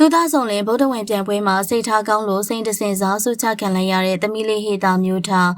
သူသားဆောင်လင်ဗုဒ္ဓဝင်ပြန်ပွဲမှာစိတ်ထားကောင်းလို့စိတ်တစင်စားဆုချခံလိုက်ရတဲ့သမီးလေးဟေတာမျိုးထား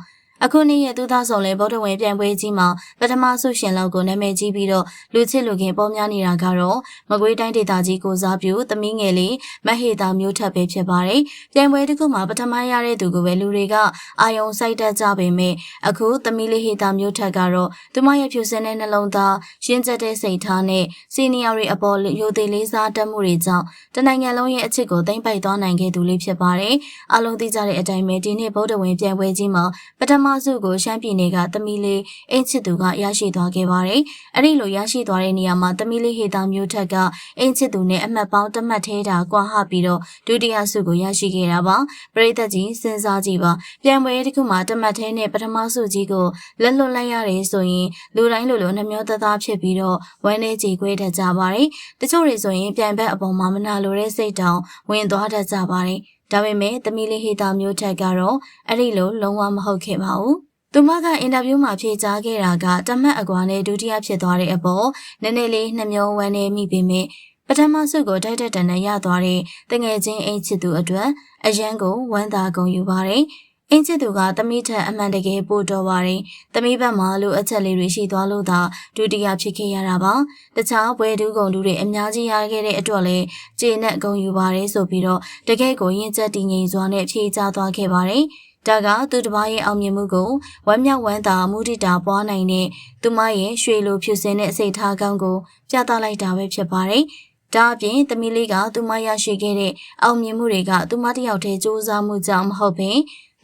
အခုနေ့ရဲ့သူသားဆောင်လင်ဗုဒ္ဓဝင်ပြန်ပွဲကြီးမှာပထမဆုရှင်လောက်ကိုနာမည်ကြီးပြီးတော့လူချစ်လူခင်ပေါ်များနေတာကတော့မကွေးတိုင်းဒေသကြီးကိုစားပြုသမီးငယ်လေးမဟေတာမျိုးထပ်ပဲဖြစ်ပါတယ်။ပြန်ပွဲတစ်ခုမှာပထမရတဲ့သူကိုပဲလူတွေကအာယုံစိုက်တတ်ကြပေမဲ့အခုသမီးလေးဟေတာမျိုးထပ်ကတော့သူမရဲ့ဖြူစင်တဲ့နှလုံးသားရင်းကျက်တဲ့စိတ်ထားနဲ့စီနီယာတွေအပေါ်ရိုသေလေးစားတတ်မှုတွေကြောင့်တနိုင်ငံလုံးရဲ့အချစ်ကိုသိမ့်ပိုက်သွားနိုင်ခဲ့သူလေးဖြစ်ပါတယ်။အလုံးသိကြတဲ့အတိုင်းပဲဒီနေ့ဗုဒ္ဓဝင်ပြန်ပွဲကြီးမှာပထမဆုကိုရှမ်းပြည်နယ်ကသမီးလေးအင်းချစ်သူကရရှိသွားခဲ့ပါတယ်။အဲ့ဒီလိုရရှိသွားတဲ့နေရာမှာသမီးလေးဟေတာမျိုးထက်ကအင်းချစ်သူနဲ့အမှတ်ပေါင်းတစ်မှတ်ထဲတာကွာဟပြီးတော့ဒုတိယဆုကိုရရှိခဲ့တာပါ။ပရိသတ်ကြီးစဉ်းစားကြည့်ပါ။ပြန်ပွဲတစ်ခုမှာတစ်မှတ်ထဲနဲ့ပထမဆုကြီးကိုလက်လွတ်လိုက်ရတယ်ဆိုရင်လူတိုင်းလိုနှမျောသားသားဖြစ်ပြီးတော့ဝမ်းနေကြေခွဲတတ်ကြပါတယ်။တချို့တွေဆိုရင်ပြန်ဘက်အပေါ်မှာမနာလိုတဲ့စိတ်တောင်ဝင်သွားတတ်ကြပါတယ်။ဒါပေမဲ့သမီးလေးဟေတာမျိုးထက်ကတော့အဲ့ဒီလိုလုံးဝမဟုတ်ခဲ့ပါဘူး။သူမကအင်တာဗျူးမှာဖြေကြားခဲ့တာကတမတ်အကွာနဲ့ဒုတိယဖြစ်သွားတဲ့အပေါ်နည်းနည်းလေးနှမျောဝမ်းနေမိပေမဲ့ပထမဆုကိုတိုက်တက်တန်နဲ့ရသွားတဲ့တငယ်ချင်းအင်းချစ်သူအတွက်အရန်ကိုဝမ်းသာဂုဏ်ယူပါတယ်။အင်းချစ်သူကသမီးထက်အမှန်တကယ်ပို့တော်ပါတယ်။သမီးဘက်မှာလိုအပ်ချက်လေးတွေရှိသွားလို့သာဒုတိယဖြစ်ခဲ့ရတာပါ။တခြားဘွဲဒူးဂုံတူတွေအများကြီးရခဲ့တဲ့အတွက်လည်းကျေနပ်ဂုဏ်ယူပါတယ်ဆိုပြီးတော့တကယ်ကိုရင်ကျက်တည်ငြိမ်စွာနဲ့ဖြေကြားသွားခဲ့ပါတယ်။ဒါကသူတစ်ပါးရဲ့အောင်မြင်မှုကိုဝမ်းမြောက်ဝမ်းသာမှုတည်တာပွားနိုင်တဲ့သူမရဲ့ရွှေလိုဖြူစင်တဲ့စိတ်ထားကောင်းကိုပြသလိုက်တာပဲဖြစ်ပါတယ်။ဒါအပြင်သမီးလေးကသူမရရှိခဲ့တဲ့အောင်မြင်မှုတွေကသူမတယောက်တည်းစူးစမ်းမှုကြောင့်မဟုတ်ဘဲ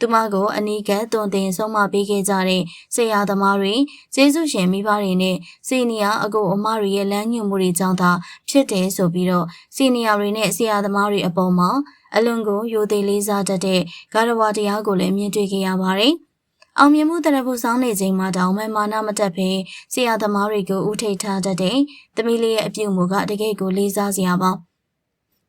သူမကိုအနီးကပ်တွင်တင်ဆုံးမပေးခဲ့ကြတဲ့ဆရာသမားတွေကျေးဇူးရှင်မိဘတွေနဲ့စီနီယာအကိုအမတွေရဲ့လမ်းညွှန်မှုတွေကြောင့်သာဖြစ်တယ်ဆိုပြီးတော့စီနီယာတွေနဲ့ဆရာသမားတွေအပေါ်မှာအလွန်ကိုရိုသေလေးစားတတ်တဲ့ဂါရဝတရားကိုလည်းမြင်တွေ့ခဲ့ရပါတယ်။အောင်မြင်မှုတရဖူဆောင်နေချိန်မှာတောင်မှမာနမတက်ဘဲဆရာသမားတွေကိုဥထိတ်ထားတတ်တဲ့သမီးလေးရဲ့အပြုအမူကတကယ်ကိုလေးစားစရာပါ။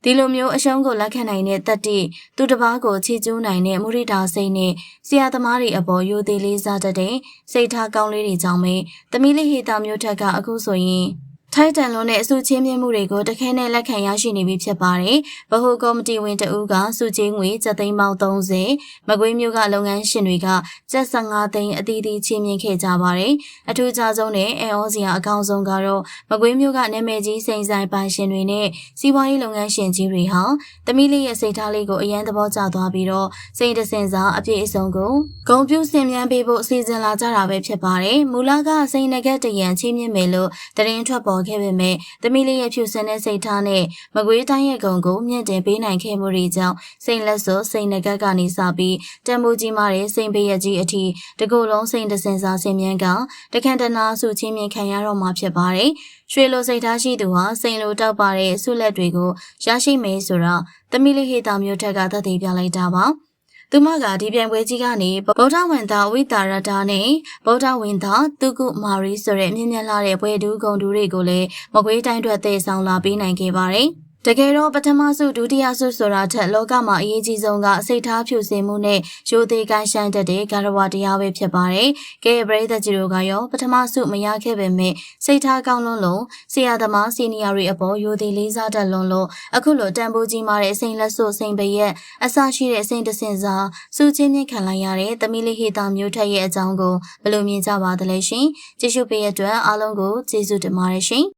ဒီလိုမျိုးအရှုံးကိုလက်ခံနိုင်တဲ့တတိသူတစ်ပါးကိုချီးကျူးနိုင်တဲ့မုရိဒာစိတ်နဲ့ဆရာသမားတွေအပေါ်ရိုသေလေးစားတတ်တဲ့စိတ်ထားကောင်းလေးတွေကြောင့်ပဲသမီးလေးဟေတာမျိုးထက်ကအခုဆိုရင်ထိုက်တန်လုံးနဲ့အစုချင်းမြင့်မှုတွေကိုတခဲနဲ့လက်ခံရရှိနေပြီဖြစ်ပါတယ်။ဗဟိုကော်မတီဝင်တဦးကစုချင်းငွေကျပ်သိန်းပေါင်း30မကွေးမျိုးကလုပ်ငန်းရှင်တွေကကျပ်15သိန်းအသီးသီးချင်းမြင့်ခဲ့ကြပါတယ်။အထူးခြားဆုံးနဲ့အန်အောစရာအကောင်းဆုံးကတော့မကွေးမျိုးကနာမည်ကြီးစိန်ဆိုင်ပိုင်ရှင်တွေနဲ့စီးပွားရေးလုပ်ငန်းရှင်ကြီးတွေဟာသမီးလေးရဲ့စိတ်ထားလေးကိုအရန်သဘောကျသွားပြီးတော့စိတ်တစင်စားအပြည့်အစုံကိုဂုဏ်ပြုဆင်မြန်းပေးဖို့အစီအစဉ်လာကြတာပဲဖြစ်ပါတယ်။မူလကစိန်နဂတ်တရံချင်းမြင့်မယ်လို့သတင်းထွက်ပေါ်ခဲ့ပေမဲ့သမီးလေးရဲ့ဖြူစင်တဲ့စိတ်ထားနဲ့မကွေးတိုင်းရဲ့ဂုဏ်ကိုမြင့်တင်ပေးနိုင်ခဲ့မှုတွေကြောင့်စိန်လက်စွပ်စိန်နဂတ်ကနေစပြီးတန်ဖိုးကြီးမားတဲ့စိန်ဘေးရကြီးအထိတကူလုံးစိန်တစင်စာဆင်မြန်းကတခန့်တနာစုချင်းမြင့်ခံရတော့မှာဖြစ်ပါတယ်။ရွှေလိုစိတ်ထားရှိသူဟာစိန်လိုတောက်ပါတဲ့ဆုလက်တွေကိုရရှိမယ်ဆိုတော့သမီးလေးဟေတာမျိုးထက်ကသက်သေပြလိုက်တာပါ။သူမကဒီပြိုင်ပွဲကြီးကနေဗုဒ္ဓဝန်သားဝိတာရတာနဲ့ဗုဒ္ဓဝန်သားသူကုမာရီဆိုတဲ့မြင့်မြတ်လာတဲ့ဘွဲဒူးဂုံတူတွေကိုလည်းမကွေးတိုင်းအတွက်တည်ဆောင်လာပေးနိုင်ခဲ့ပါတယ်။တကယ်တော့ပထမဆုဒုတိယဆုဆိုတာထက်လောကမှာအရေးကြီးဆုံးကစိတ်ထားဖြူစင်မှုနဲ့ရိုသေကိုင်းဆိုင်တတ်တဲ့ဂါရဝတရားပဲဖြစ်ပါတယ်။ကဲပရိသတ်ကြီးတို့ကရောပထမဆုမရခဲ့ပေမဲ့စိတ်ထားကောင်းလွန်းလို့ဆရာသမားစီနီယာတွေအပေါ်ရိုသေလေးစားတတ်လွန်းလို့အခုလိုတန်ဖိုးကြီးမားတဲ့စိန်လက်စွပ်စိန်ပရက်အစရှိတဲ့စိန်တစင်စာစုချင်းမြင့်ခံလိုက်ရတဲ့သမီးလေးဟေတာမျိုးထက်ရဲ့အကြောင်းကိုဘယ်လိုမြင်ကြပါသလဲရှင်။ကြည့်ရှုပေးရတဲ့အတွက်အားလုံးကိုကျေးဇူးတင်ပါတယ်ရှင်။